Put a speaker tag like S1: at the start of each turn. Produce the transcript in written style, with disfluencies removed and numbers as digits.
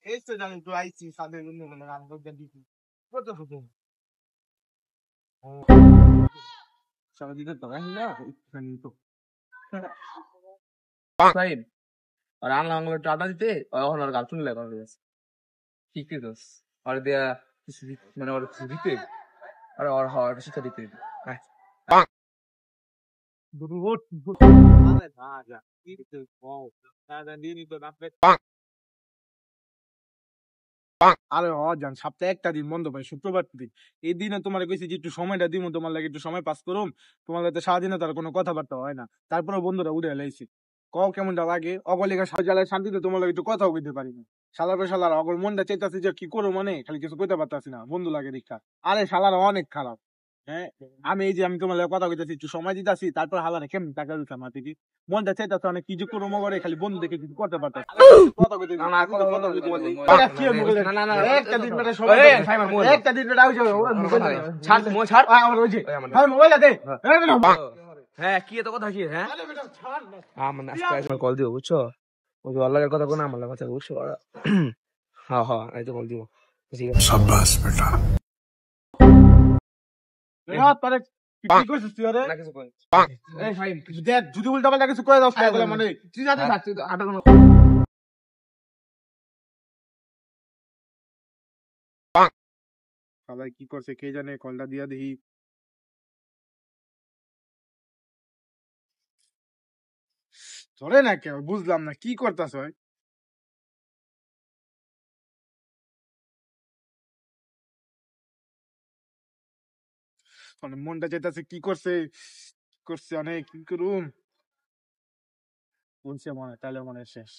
S1: এই তো জানি তো আইছি সাদের জন্য মানে গান করতে দিছি কত ফুটো সারা দিতে তো গান না একটুখানি তো সাইব আর আনলা আঙুলে টাটা দিতে এখন আর গাল শুনলে এখন ঠিক ঠিক দোস আর দেয়া কিছু মানে ওর কিছু দিতে আরে ওর হওয়ার শিক্ষা দিতে আরে না যা কি দিতে কও না দিনই তো নাপে আরে জান সপ্তাহে একটা দিন বন্ধ পাই শুক্রবার দিন এই দিনে তোমার কইছি যে একটু সময়টা দিব তোমার লাগে একটু সময় পাস করুম তোমার সাথে সারাদিনে তার কোনো কথাবার্তা হয় না তারপরে বন্ধুরা উড়ে লাইছি কও কেমনটা লাগে অগলিকা সজালায় শান্তিতে তোমার লাগে একটু কথাও কইতে পারি না শালার অগল মনটা চাইতাছি যে কি করো মানে খালি কিছু কইতে পারতাছি না বন্ধু লাগে দীক্ষা আরে শালার অনেক খারাপ হ্যাঁ আমি তোমার লাগে কথা কইতাছি একটু সময় দিতাছি তারপর হালারে কেমন টাকা দিতাম মাটি কি মনটা চাইতাছে অনেক কিছু করো মগরে খালি বন্ধু দেখে কিছু করতে পারতাছি কথা কইতে না কথা কইতে না না একটা দিন বেটা সবাই একটা দিন বেটা আইছো ছাড় মো ছাড় আমার ওই যে ভাই মোবাইল দে হ্যাঁ কি এত কথা কি হ্যাঁ আরে বেটা ছাড় না আমার আজকে কল দিও বুঝছো ওই আল্লাহর কথা কোন আমার কথা বুঝছো হ্যাঁ হ্যাঁ এই তো কল দিও ঠিক আছে শাবাশ বেটা রেহাত পারে কি কইছিস তুই আরে না কিছু কই এই ভাই দেখ যদি উল্টা পাল্টা কিছু কই দাও তাহলে মানে তুই যাতে থাক তুই আটা সবাই কি করছে কে জানে কলটা দিয়া দেখি ধরে না কেউ বুঝলাম না কি করতেছ মানে মনটা চাইতেছে কি করছে অনেক কি করুম বলছে মনে তাহলে মনে শেষ